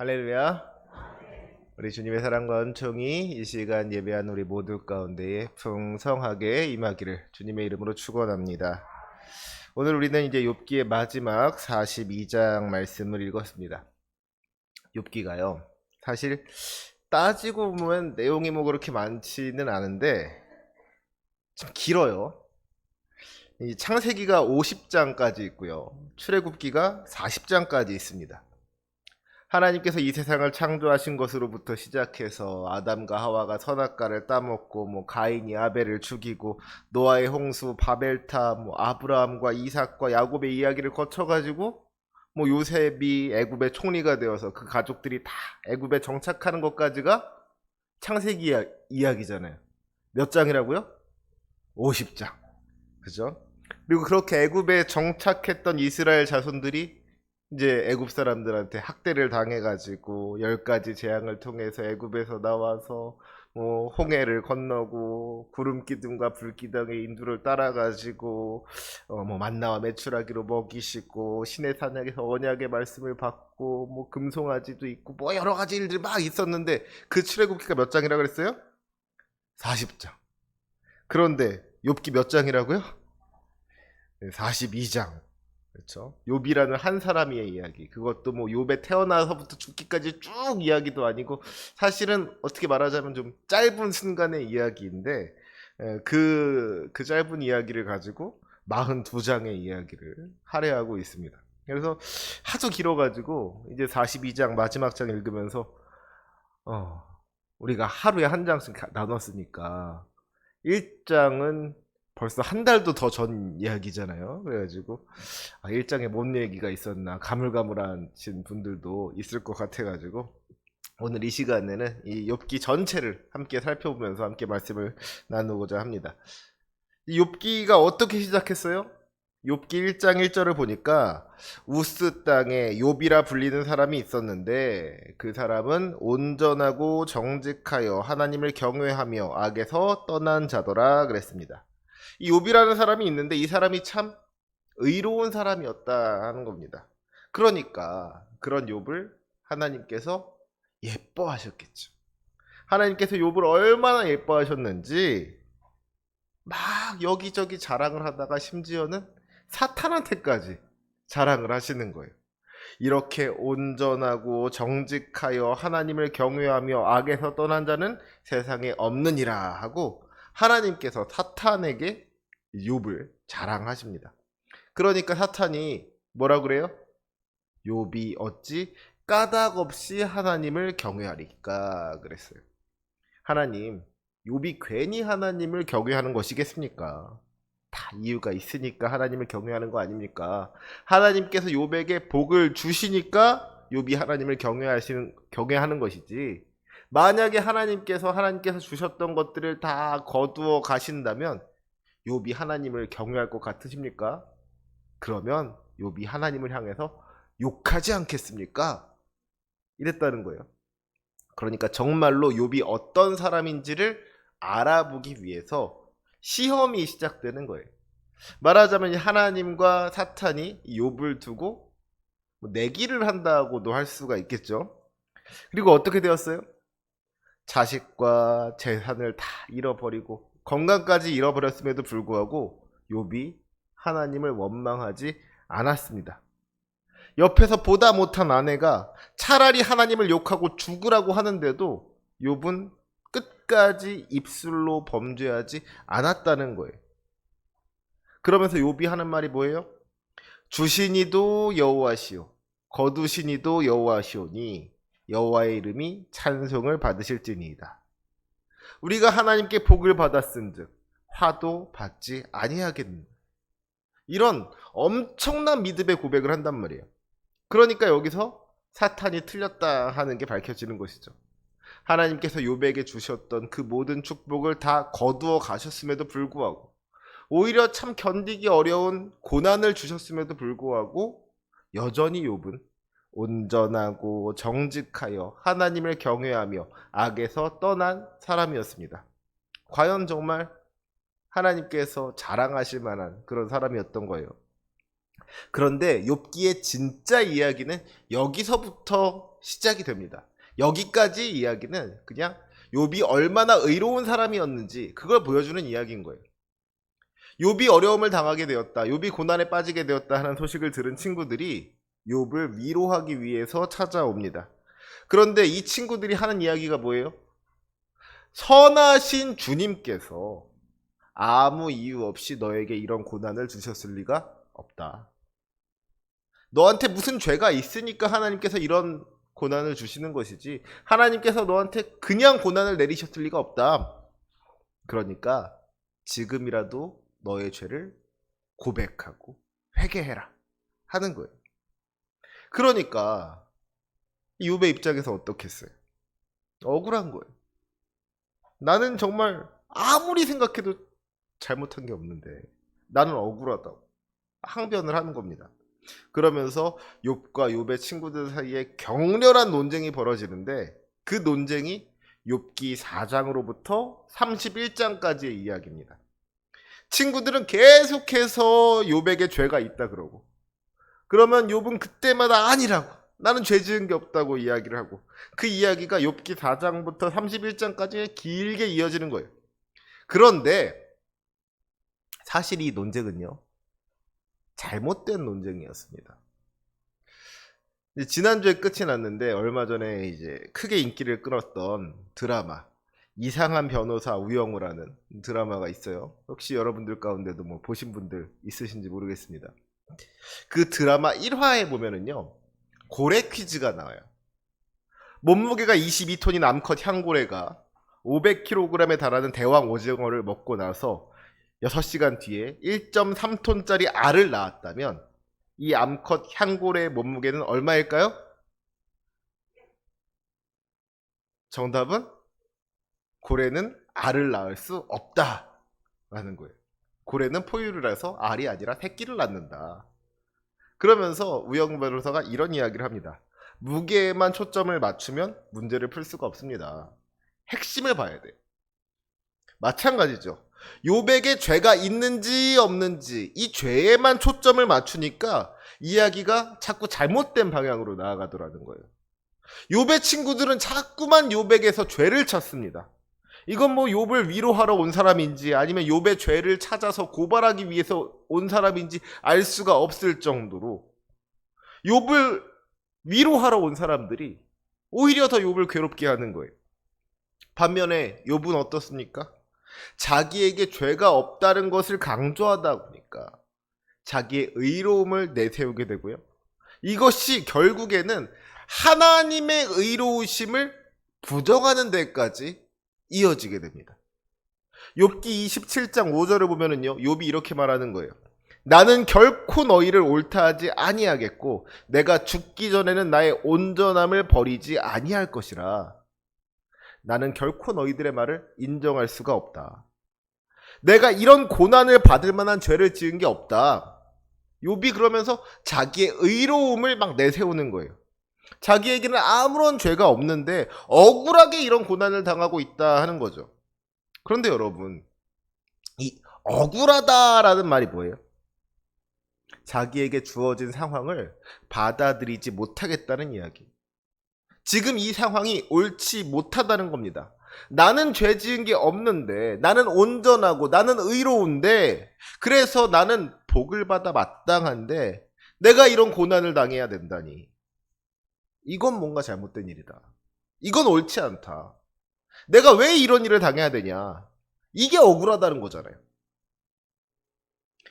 할렐루야. 우리 주님의 사랑과 은총이 이 시간 예배한 우리 모두 가운데에 풍성하게 임하기를 주님의 이름으로 축원합니다. 오늘 우리는 이제 욥기의 마지막 42장 말씀을 읽었습니다. 욥기가요. 사실 따지고 보면 내용이 뭐 그렇게 많지는 않은데 참 길어요. 이 창세기가 50장까지 있고요. 출애굽기가 40장까지 있습니다. 하나님께서 이 세상을 창조하신 것으로부터 시작해서 아담과 하와가 선악과를 따먹고 가인이 아벨을 죽이고 노아의 홍수, 바벨탑, 아브라함과 이삭과 야곱의 이야기를 거쳐가지고 요셉이 애굽의 총리가 되어서 그 가족들이 다 애굽에 정착하는 것까지가 창세기 이야기잖아요. 몇 장이라고요? 50장. 그죠? 그리고 그렇게 애굽에 정착했던 이스라엘 자손들이 이제 애굽 사람들한테 학대를 당해가지고 10가지 재앙을 통해서 애굽에서 나와서 홍해를 건너고 구름 기둥과 불 기둥의 인도를 따라가지고 만나와 메추라기로 먹이시고 시내 산약에서 언약의 말씀을 받고 금송아지도 있고 여러 가지 일들이 막 있었는데 그 출애굽기가 몇 장이라 그랬어요? 40장. 그런데 욥기 몇 장이라고요? 42장. 그렇죠. 욥이라는 한 사람의 이야기. 그것도 욥에 태어나서부터 죽기까지 쭉 이야기도 아니고 사실은 어떻게 말하자면 좀 짧은 순간의 이야기인데 그 짧은 이야기를 가지고 42장의 이야기를 할애하고 있습니다. 그래서 하도 길어가지고 이제 42장 마지막 장 읽으면서 우리가 하루에 한 장씩 나눴으니까 1장은 벌써 한 달도 더 전 이야기잖아요. 그래가지고 1장에 뭔 얘기가 있었나 가물가물하신 분들도 있을 것 같아가지고 오늘 이 시간에는 이 욥기 전체를 함께 살펴보면서 함께 말씀을 나누고자 합니다. 이 욥기가 어떻게 시작했어요? 욥기 1장 1절을 보니까 우스 땅에 욥이라 불리는 사람이 있었는데 그 사람은 온전하고 정직하여 하나님을 경외하며 악에서 떠난 자더라 그랬습니다. 이 욥이라는 사람이 있는데 이 사람이 참 의로운 사람이었다 하는 겁니다. 그러니까 그런 욥을 하나님께서 예뻐하셨겠죠. 하나님께서 욥을 얼마나 예뻐하셨는지 막 여기저기 자랑을 하다가 심지어는 사탄한테까지 자랑을 하시는 거예요. 이렇게 온전하고 정직하여 하나님을 경외하며 악에서 떠난 자는 세상에 없느니라 하고 하나님께서 사탄에게 욥을 자랑하십니다. 그러니까 사탄이 뭐라 그래요? 욥이 어찌 까닭 없이 하나님을 경외하리까 그랬어요. 하나님, 욥이 괜히 하나님을 경외하는 것이겠습니까? 다 이유가 있으니까 하나님을 경외하는 거 아닙니까? 하나님께서 욥에게 복을 주시니까 욥이 하나님을 경외하는 것이지. 만약에 하나님께서 주셨던 것들을 다 거두어 가신다면 욥이 하나님을 경외할 것 같으십니까? 그러면 욥이 하나님을 향해서 욕하지 않겠습니까? 이랬다는 거예요. 그러니까 정말로 욥이 어떤 사람인지를 알아보기 위해서 시험이 시작되는 거예요. 말하자면 하나님과 사탄이 욥을 두고 내기를 한다고도 할 수가 있겠죠. 그리고 어떻게 되었어요? 자식과 재산을 다 잃어버리고 건강까지 잃어버렸음에도 불구하고 욥이 하나님을 원망하지 않았습니다. 옆에서 보다 못한 아내가 차라리 하나님을 욕하고 죽으라고 하는데도 욥은 끝까지 입술로 범죄하지 않았다는 거예요. 그러면서 욥이 하는 말이 뭐예요? 주시니도 여호와시오 거두시니도 여호와시오니 여호와의 이름이 찬송을 받으실지니이다. 우리가 하나님께 복을 받았은즉 화도 받지 아니하겠느냐. 이런 엄청난 믿음의 고백을 한단 말이에요. 그러니까 여기서 사탄이 틀렸다 하는 게 밝혀지는 것이죠. 하나님께서 욥에게 주셨던 그 모든 축복을 다 거두어 가셨음에도 불구하고 오히려 참 견디기 어려운 고난을 주셨음에도 불구하고 여전히 욥은 온전하고 정직하여 하나님을 경외하며 악에서 떠난 사람이었습니다. 과연 정말 하나님께서 자랑하실 만한 그런 사람이었던 거예요. 그런데 욥기의 진짜 이야기는 여기서부터 시작이 됩니다. 여기까지 이야기는 그냥 욥이 얼마나 의로운 사람이었는지 그걸 보여주는 이야기인 거예요. 욥이 어려움을 당하게 되었다, 욥이 고난에 빠지게 되었다 하는 소식을 들은 친구들이 욥을 위로하기 위해서 찾아옵니다. 그런데 이 친구들이 하는 이야기가 뭐예요? 선하신 주님께서 아무 이유 없이 너에게 이런 고난을 주셨을 리가 없다. 너한테 무슨 죄가 있으니까 하나님께서 이런 고난을 주시는 것이지, 하나님께서 너한테 그냥 고난을 내리셨을 리가 없다. 그러니까 지금이라도 너의 죄를 고백하고 회개해라 하는 거예요. 그러니까 이 욥의 입장에서 어떻겠어요? 억울한 거예요. 나는 정말 아무리 생각해도 잘못한 게 없는데 나는 억울하다고 항변을 하는 겁니다. 그러면서 욥과 욥의 친구들 사이에 격렬한 논쟁이 벌어지는데, 그 논쟁이 욥기 4장으로부터 31장까지의 이야기입니다. 친구들은 계속해서 욥에게 죄가 있다 그러고, 그러면 욥은 그때마다 아니라고, 나는 죄 지은 게 없다고 이야기를 하고, 그 이야기가 욥기 4장부터 31장까지 길게 이어지는 거예요. 그런데 사실 이 논쟁은요, 잘못된 논쟁이었습니다. 지난주에 끝이 났는데, 얼마 전에 이제 크게 인기를 끌었던 드라마 이상한 변호사 우영우라는 드라마가 있어요. 혹시 여러분들 가운데도 뭐 보신 분들 있으신지 모르겠습니다. 그 드라마 1화에 보면은요, 고래 퀴즈가 나와요. 몸무게가 22톤인 암컷 향고래가 500kg에 달하는 대왕 오징어를 먹고 나서 6시간 뒤에 1.3톤짜리 알을 낳았다면 이 암컷 향고래의 몸무게는 얼마일까요? 정답은 고래는 알을 낳을 수 없다라는 거예요. 고래는 포유를 해서 알이 아니라 새끼를 낳는다. 그러면서 우영 변호사가 이런 이야기를 합니다. 무게에만 초점을 맞추면 문제를 풀 수가 없습니다. 핵심을 봐야 돼요. 마찬가지죠. 욥에게 죄가 있는지 없는지 이 죄에만 초점을 맞추니까 이야기가 자꾸 잘못된 방향으로 나아가더라는 거예요. 욥의 친구들은 자꾸만 욥에게서 죄를 찾습니다. 이건 뭐 욥을 위로하러 온 사람인지 아니면 욥의 죄를 찾아서 고발하기 위해서 온 사람인지 알 수가 없을 정도로 욥을 위로하러 온 사람들이 오히려 더 욥을 괴롭게 하는 거예요. 반면에 욥은 어떻습니까? 자기에게 죄가 없다는 것을 강조하다 보니까 자기의 의로움을 내세우게 되고요. 이것이 결국에는 하나님의 의로우심을 부정하는 데까지 이어지게 됩니다. 욥기 27장 5절을 보면은요, 욥이 이렇게 말하는 거예요. 나는 결코 너희를 옳다하지 아니하겠고 내가 죽기 전에는 나의 온전함을 버리지 아니할 것이라. 나는 결코 너희들의 말을 인정할 수가 없다. 내가 이런 고난을 받을 만한 죄를 지은 게 없다. 욥이 그러면서 자기의 의로움을 막 내세우는 거예요. 자기에게는 아무런 죄가 없는데 억울하게 이런 고난을 당하고 있다 하는 거죠. 그런데 여러분, 이 억울하다라는 말이 뭐예요? 자기에게 주어진 상황을 받아들이지 못하겠다는 이야기. 지금 이 상황이 옳지 못하다는 겁니다. 나는 죄 지은 게 없는데, 나는 온전하고 나는 의로운데, 그래서 나는 복을 받아 마땅한데 내가 이런 고난을 당해야 된다니. 이건 뭔가 잘못된 일이다. 이건 옳지 않다. 내가 왜 이런 일을 당해야 되냐. 이게 억울하다는 거잖아요.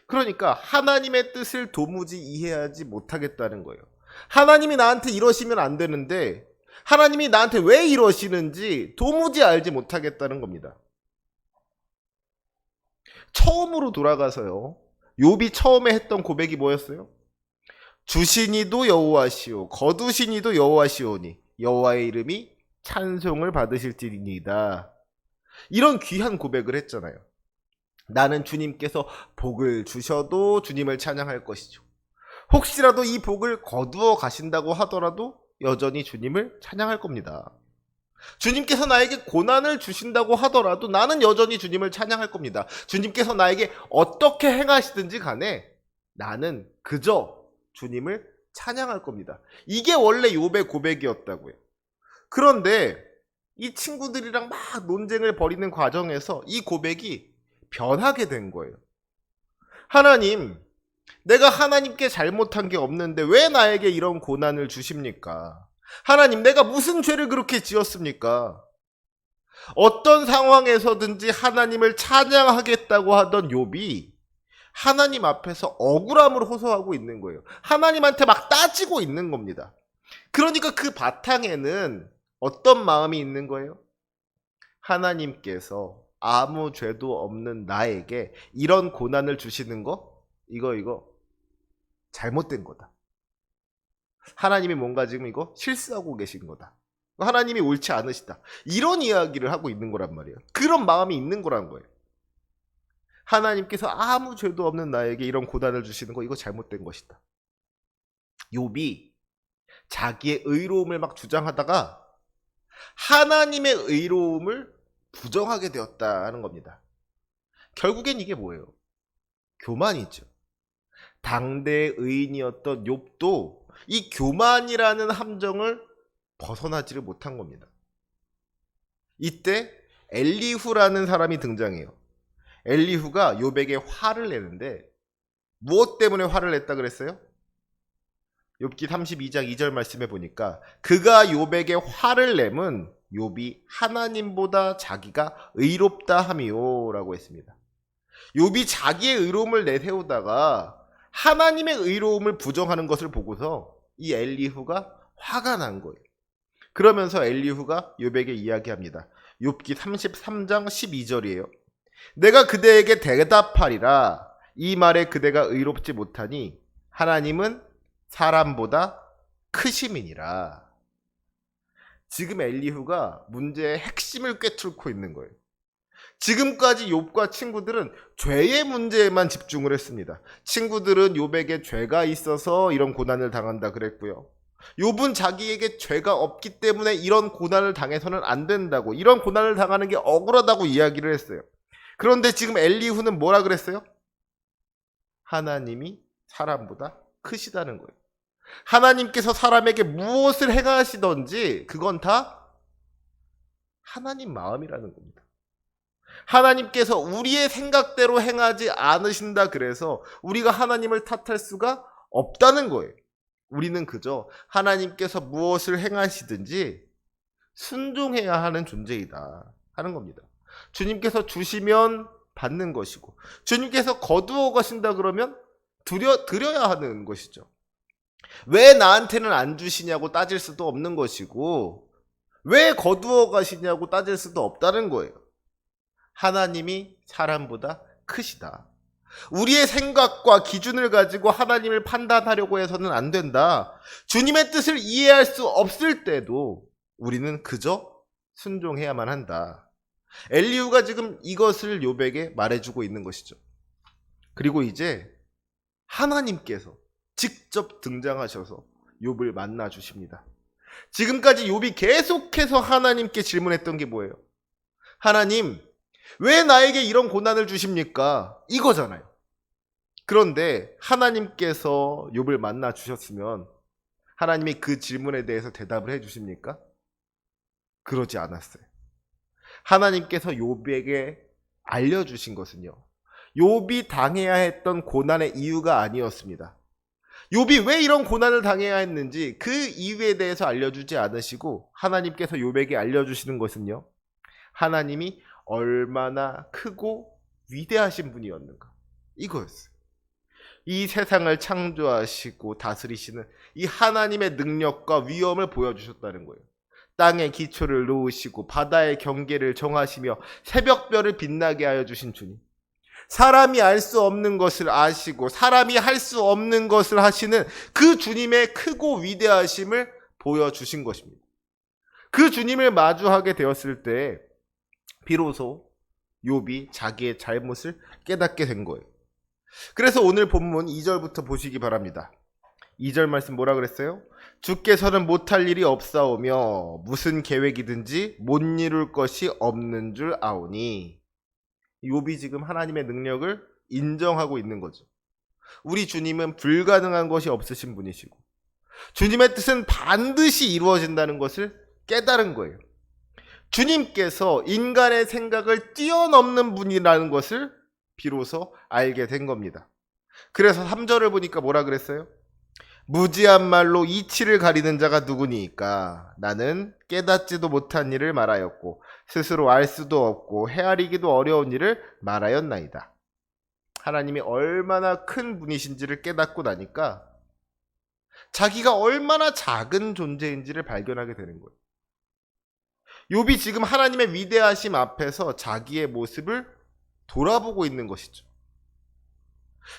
그러니까 하나님의 뜻을 도무지 이해하지 못하겠다는 거예요. 하나님이 나한테 이러시면 안 되는데 하나님이 나한테 왜 이러시는지 도무지 알지 못하겠다는 겁니다. 처음으로 돌아가서요, 욥이 처음에 했던 고백이 뭐였어요? 주시니도 여호와시오 거두시니도 여호와시오니 여호와의 이름이 찬송을 받으실지니이다. 이런 귀한 고백을 했잖아요. 나는 주님께서 복을 주셔도 주님을 찬양할 것이죠. 혹시라도 이 복을 거두어 가신다고 하더라도 여전히 주님을 찬양할 겁니다. 주님께서 나에게 고난을 주신다고 하더라도 나는 여전히 주님을 찬양할 겁니다. 주님께서 나에게 어떻게 행하시든지 간에 나는 그저 주님을 찬양할 겁니다. 이게 원래 욥의 고백이었다고요. 그런데 이 친구들이랑 막 논쟁을 벌이는 과정에서 이 고백이 변하게 된 거예요. 하나님, 내가 하나님께 잘못한 게 없는데 왜 나에게 이런 고난을 주십니까? 하나님, 내가 무슨 죄를 그렇게 지었습니까? 어떤 상황에서든지 하나님을 찬양하겠다고 하던 욥이 하나님 앞에서 억울함을 호소하고 있는 거예요. 하나님한테 막 따지고 있는 겁니다. 그러니까 그 바탕에는 어떤 마음이 있는 거예요? 하나님께서 아무 죄도 없는 나에게 이런 고난을 주시는 거? 이거 잘못된 거다. 하나님이 뭔가 지금 이거 실수하고 계신 거다. 하나님이 옳지 않으시다. 이런 이야기를 하고 있는 거란 말이에요. 그런 마음이 있는 거란 거예요. 하나님께서 아무 죄도 없는 나에게 이런 고난을 주시는 거 이거 잘못된 것이다. 욥이 자기의 의로움을 막 주장하다가 하나님의 의로움을 부정하게 되었다는 겁니다. 결국엔 이게 뭐예요? 교만이죠. 당대의 의인이었던 욥도 이 교만이라는 함정을 벗어나지를 못한 겁니다. 이때 엘리후라는 사람이 등장해요. 엘리후가 욥에게 화를 내는데 무엇 때문에 화를 냈다 그랬어요? 욥기 32장 2절 말씀에 보니까 그가 욥에게 화를 내면 욥이 하나님보다 자기가 의롭다 함이요 라고 했습니다. 욥이 자기의 의로움을 내세우다가 하나님의 의로움을 부정하는 것을 보고서 이 엘리후가 화가 난 거예요. 그러면서 엘리후가 욥에게 이야기합니다. 욥기 33장 12절이에요. 내가 그대에게 대답하리라. 이 말에 그대가 의롭지 못하니 하나님은 사람보다 크심이니라. 지금 엘리후가 문제의 핵심을 꿰뚫고 있는 거예요. 지금까지 욥과 친구들은 죄의 문제에만 집중을 했습니다. 친구들은 욥에게 죄가 있어서 이런 고난을 당한다 그랬고요. 욥은 자기에게 죄가 없기 때문에 이런 고난을 당해서는 안 된다고, 이런 고난을 당하는 게 억울하다고 이야기를 했어요. 그런데 지금 엘리후는 뭐라 그랬어요? 하나님이 사람보다 크시다는 거예요. 하나님께서 사람에게 무엇을 행하시던지 그건 다 하나님 마음이라는 겁니다. 하나님께서 우리의 생각대로 행하지 않으신다 그래서 우리가 하나님을 탓할 수가 없다는 거예요. 우리는 그저 하나님께서 무엇을 행하시든지 순종해야 하는 존재이다 하는 겁니다. 주님께서 주시면 받는 것이고 주님께서 거두어 가신다 그러면 드려야 하는 것이죠. 왜 나한테는 안 주시냐고 따질 수도 없는 것이고 왜 거두어 가시냐고 따질 수도 없다는 거예요. 하나님이 사람보다 크시다. 우리의 생각과 기준을 가지고 하나님을 판단하려고 해서는 안 된다. 주님의 뜻을 이해할 수 없을 때도 우리는 그저 순종해야만 한다. 엘리후가 지금 이것을 욥에게 말해주고 있는 것이죠. 그리고 이제 하나님께서 직접 등장하셔서 욥을 만나 주십니다. 지금까지 욥이 계속해서 하나님께 질문했던 게 뭐예요? 하나님, 왜 나에게 이런 고난을 주십니까? 이거잖아요. 그런데 하나님께서 욥을 만나 주셨으면 하나님이 그 질문에 대해서 대답을 해 주십니까? 그러지 않았어요. 하나님께서 욥에게 알려주신 것은요, 욥이 당해야 했던 고난의 이유가 아니었습니다. 욥이 왜 이런 고난을 당해야 했는지 그 이유에 대해서 알려주지 않으시고 하나님께서 욥에게 알려주시는 것은요, 하나님이 얼마나 크고 위대하신 분이었는가, 이거였어요. 이 세상을 창조하시고 다스리시는 이 하나님의 능력과 위엄을 보여주셨다는 거예요. 땅의 기초를 놓으시고 바다의 경계를 정하시며 새벽별을 빛나게 하여 주신 주님, 사람이 알 수 없는 것을 아시고 사람이 할 수 없는 것을 하시는 그 주님의 크고 위대하심을 보여주신 것입니다. 그 주님을 마주하게 되었을 때 비로소 욥이 자기의 잘못을 깨닫게 된 거예요. 그래서 오늘 본문 2절부터 보시기 바랍니다. 2절 말씀 뭐라 그랬어요? 주께서는 못할 일이 없사오며 무슨 계획이든지 못 이룰 것이 없는 줄 아오니. 욥이 지금 하나님의 능력을 인정하고 있는 거죠. 우리 주님은 불가능한 것이 없으신 분이시고 주님의 뜻은 반드시 이루어진다는 것을 깨달은 거예요. 주님께서 인간의 생각을 뛰어넘는 분이라는 것을 비로소 알게 된 겁니다. 그래서 3절을 보니까 뭐라 그랬어요? 무지한 말로 이치를 가리는 자가 누구니까 나는 깨닫지도 못한 일을 말하였고 스스로 알 수도 없고 헤아리기도 어려운 일을 말하였나이다. 하나님이 얼마나 큰 분이신지를 깨닫고 나니까 자기가 얼마나 작은 존재인지를 발견하게 되는 거예요. 욥이 지금 하나님의 위대하심 앞에서 자기의 모습을 돌아보고 있는 것이죠.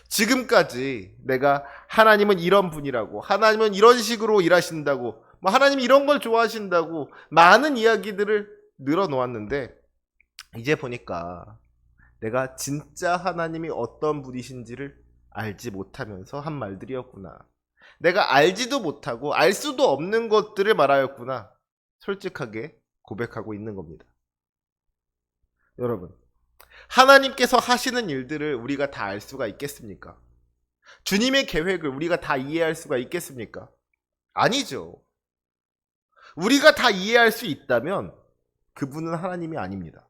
지금까지 내가 하나님은 이런 분이라고, 하나님은 이런 식으로 일하신다고, 하나님이 이런 걸 좋아하신다고 많은 이야기들을 늘어놓았는데 이제 보니까 내가 진짜 하나님이 어떤 분이신지를 알지 못하면서 한 말들이었구나. 내가 알지도 못하고 알 수도 없는 것들을 말하였구나. 솔직하게 고백하고 있는 겁니다. 여러분, 하나님께서 하시는 일들을 우리가 다 알 수가 있겠습니까? 주님의 계획을 우리가 다 이해할 수가 있겠습니까? 아니죠. 우리가 다 이해할 수 있다면 그분은 하나님이 아닙니다.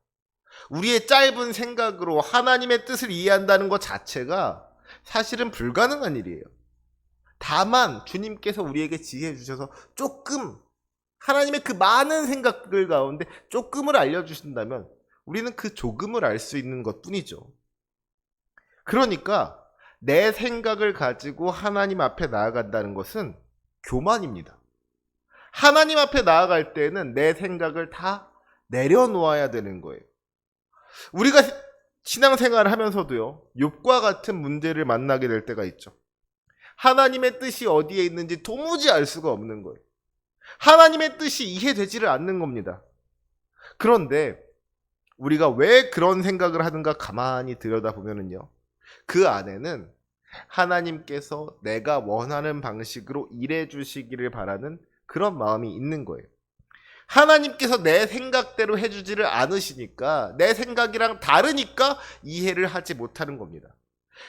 우리의 짧은 생각으로 하나님의 뜻을 이해한다는 것 자체가 사실은 불가능한 일이에요. 다만 주님께서 우리에게 지혜해 주셔서 조금 하나님의 그 많은 생각들 가운데 조금을 알려주신다면 우리는 그 조금을 알 수 있는 것 뿐이죠. 그러니까 내 생각을 가지고 하나님 앞에 나아간다는 것은 교만입니다. 하나님 앞에 나아갈 때는 내 생각을 다 내려놓아야 되는 거예요. 우리가 신앙생활을 하면서도요, 욥과 같은 문제를 만나게 될 때가 있죠. 하나님의 뜻이 어디에 있는지 도무지 알 수가 없는 거예요. 하나님의 뜻이 이해되지를 않는 겁니다. 그런데 우리가 왜 그런 생각을 하는가 가만히 들여다보면요, 그 안에는 하나님께서 내가 원하는 방식으로 일해 주시기를 바라는 그런 마음이 있는 거예요. 하나님께서 내 생각대로 해주지를 않으시니까, 내 생각이랑 다르니까 이해를 하지 못하는 겁니다.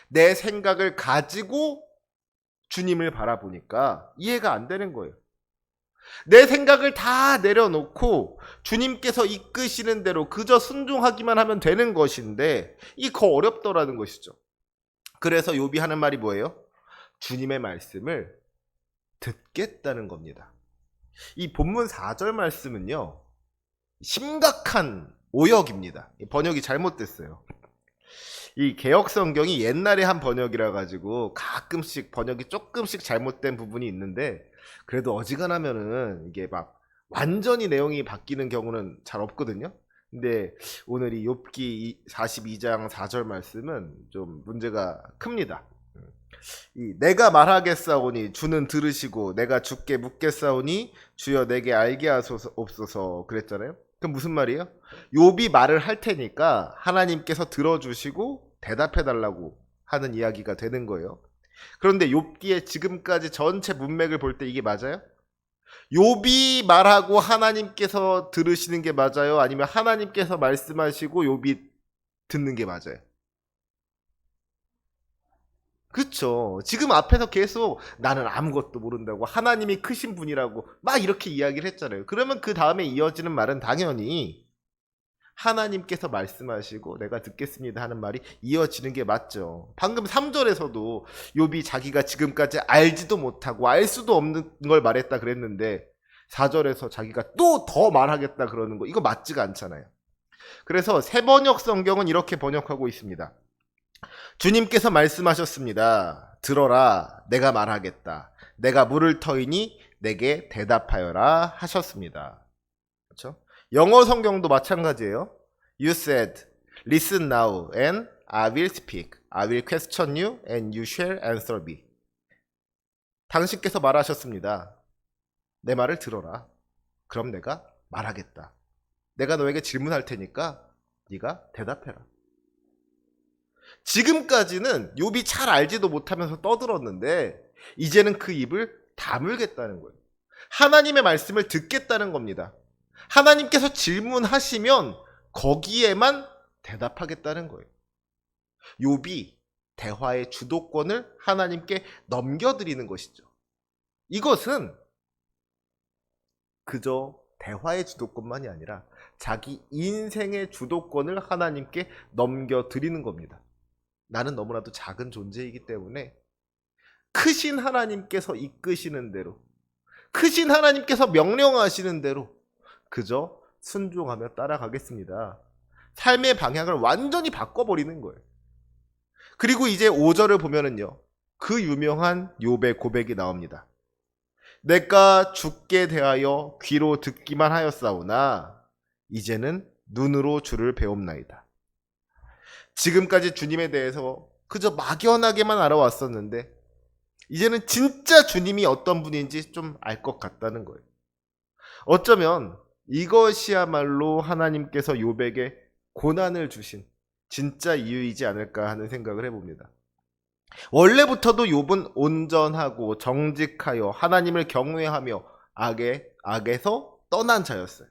내 생각을 가지고 주님을 바라보니까 이해가 안 되는 거예요. 내 생각을 다 내려놓고 주님께서 이끄시는 대로 그저 순종하기만 하면 되는 것인데 이게 더 어렵더라는 것이죠. 그래서 욥이 하는 말이 뭐예요? 주님의 말씀을 듣겠다는 겁니다. 이 본문 4절 말씀은요, 심각한 오역입니다. 번역이 잘못됐어요. 이 개역성경이 옛날에 한 번역이라 가지고 가끔씩 번역이 조금씩 잘못된 부분이 있는데, 그래도 어지간하면은 이게 막 완전히 내용이 바뀌는 경우는 잘 없거든요. 근데 오늘 이 욥기 42장 4절 말씀은 좀 문제가 큽니다. 내가 말하겠사오니 주는 들으시고 내가 주께 묻겠사오니 주여 내게 알게 하옵소서 그랬잖아요. 그럼 무슨 말이에요? 욥이 말을 할 테니까 하나님께서 들어주시고 대답해달라고 하는 이야기가 되는 거예요. 그런데 욥기의 지금까지 전체 문맥을 볼 때 이게 맞아요? 욥이 말하고 하나님께서 들으시는 게 맞아요? 아니면 하나님께서 말씀하시고 욥이 듣는 게 맞아요? 그쵸. 지금 앞에서 계속 나는 아무것도 모른다고, 하나님이 크신 분이라고 막 이렇게 이야기를 했잖아요. 그러면 그 다음에 이어지는 말은 당연히 하나님께서 말씀하시고 내가 듣겠습니다 하는 말이 이어지는 게 맞죠. 방금 3절에서도 욥이 자기가 지금까지 알지도 못하고 알 수도 없는 걸 말했다 그랬는데 4절에서 자기가 또 더 말하겠다 그러는 거, 이거 맞지가 않잖아요. 그래서 새번역 성경은 이렇게 번역하고 있습니다. 주님께서 말씀하셨습니다. 들어라, 내가 말하겠다. 내가 물을 터이니 내게 대답하여라 하셨습니다. 그렇죠? 영어 성경도 마찬가지예요. You said, listen now and I will speak. I will question you and you shall answer me. 당신께서 말하셨습니다. 내 말을 들어라. 그럼 내가 말하겠다. 내가 너에게 질문할 테니까 네가 대답해라. 지금까지는 욥이 잘 알지도 못하면서 떠들었는데 이제는 그 입을 다물겠다는 거예요. 하나님의 말씀을 듣겠다는 겁니다. 하나님께서 질문하시면 거기에만 대답하겠다는 거예요. 욥이 대화의 주도권을 하나님께 넘겨드리는 것이죠. 이것은 그저 대화의 주도권만이 아니라 자기 인생의 주도권을 하나님께 넘겨드리는 겁니다. 나는 너무나도 작은 존재이기 때문에 크신 하나님께서 이끄시는 대로, 크신 하나님께서 명령하시는 대로 그저 순종하며 따라가겠습니다. 삶의 방향을 완전히 바꿔버리는 거예요. 그리고 이제 5절을 보면은요, 그 유명한 욥의 고백이 나옵니다. 내가 주께 대하여 귀로 듣기만 하였사오나 이제는 눈으로 주를 배움나이다. 지금까지 주님에 대해서 그저 막연하게만 알아왔었는데 이제는 진짜 주님이 어떤 분인지 좀 알 것 같다는 거예요. 어쩌면 이것이야말로 하나님께서 욥에게 고난을 주신 진짜 이유이지 않을까 하는 생각을 해봅니다. 원래부터도 욥은 온전하고 정직하여 하나님을 경외하며 악에서 떠난 자였어요.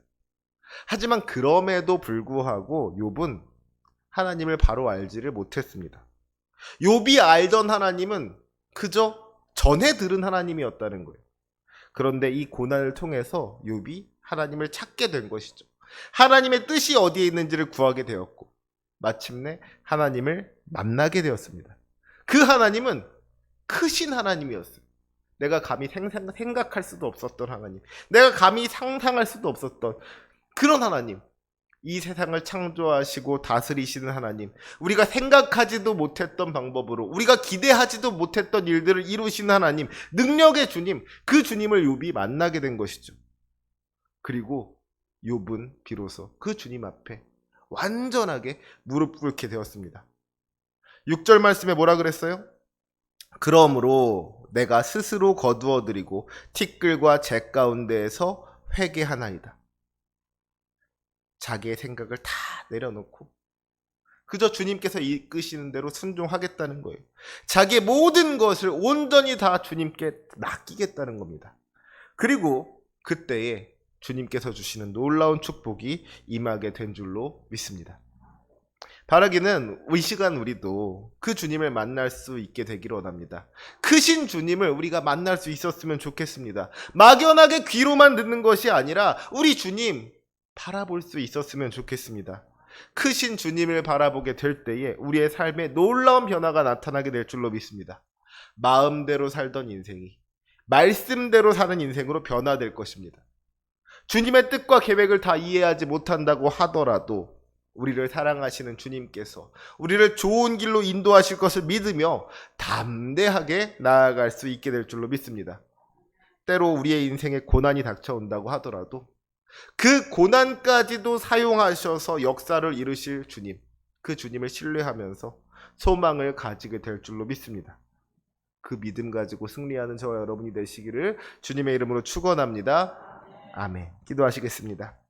하지만 그럼에도 불구하고 욥은 하나님을 바로 알지를 못했습니다. 욥이 알던 하나님은 그저 전에 들은 하나님이었다는 거예요. 그런데 이 고난을 통해서 욥이 하나님을 찾게 된 것이죠. 하나님의 뜻이 어디에 있는지를 구하게 되었고 마침내 하나님을 만나게 되었습니다. 그 하나님은 크신 하나님이었어요. 내가 감히 생각할 수도 없었던 하나님, 내가 감히 상상할 수도 없었던 그런 하나님, 이 세상을 창조하시고 다스리시는 하나님, 우리가 생각하지도 못했던 방법으로, 우리가 기대하지도 못했던 일들을 이루시는 하나님, 능력의 주님, 그 주님을 욥이 만나게 된 것이죠. 그리고 욥은 비로소 그 주님 앞에 완전하게 무릎 꿇게 되었습니다. 6절 말씀에 뭐라 그랬어요? 그러므로 내가 스스로 거두어드리고 티끌과 재 가운데에서 회개하나이다. 자기의 생각을 다 내려놓고 그저 주님께서 이끄시는 대로 순종하겠다는 거예요. 자기의 모든 것을 온전히 다 주님께 맡기겠다는 겁니다. 그리고 그때에 주님께서 주시는 놀라운 축복이 임하게 된 줄로 믿습니다. 바라기는 이 시간 우리도 그 주님을 만날 수 있게 되기를 원합니다. 크신 주님을 우리가 만날 수 있었으면 좋겠습니다. 막연하게 귀로만 듣는 것이 아니라 우리 주님 바라볼 수 있었으면 좋겠습니다. 크신 주님을 바라보게 될 때에 우리의 삶에 놀라운 변화가 나타나게 될 줄로 믿습니다. 마음대로 살던 인생이 말씀대로 사는 인생으로 변화될 것입니다. 주님의 뜻과 계획을 다 이해하지 못한다고 하더라도 우리를 사랑하시는 주님께서 우리를 좋은 길로 인도하실 것을 믿으며 담대하게 나아갈 수 있게 될 줄로 믿습니다. 때로 우리의 인생에 고난이 닥쳐온다고 하더라도 그 고난까지도 사용하셔서 역사를 이루실 주님, 그 주님을 신뢰하면서 소망을 가지게 될 줄로 믿습니다. 그 믿음 가지고 승리하는 저와 여러분이 되시기를 주님의 이름으로 축원합니다. 아멘. 기도하시겠습니다.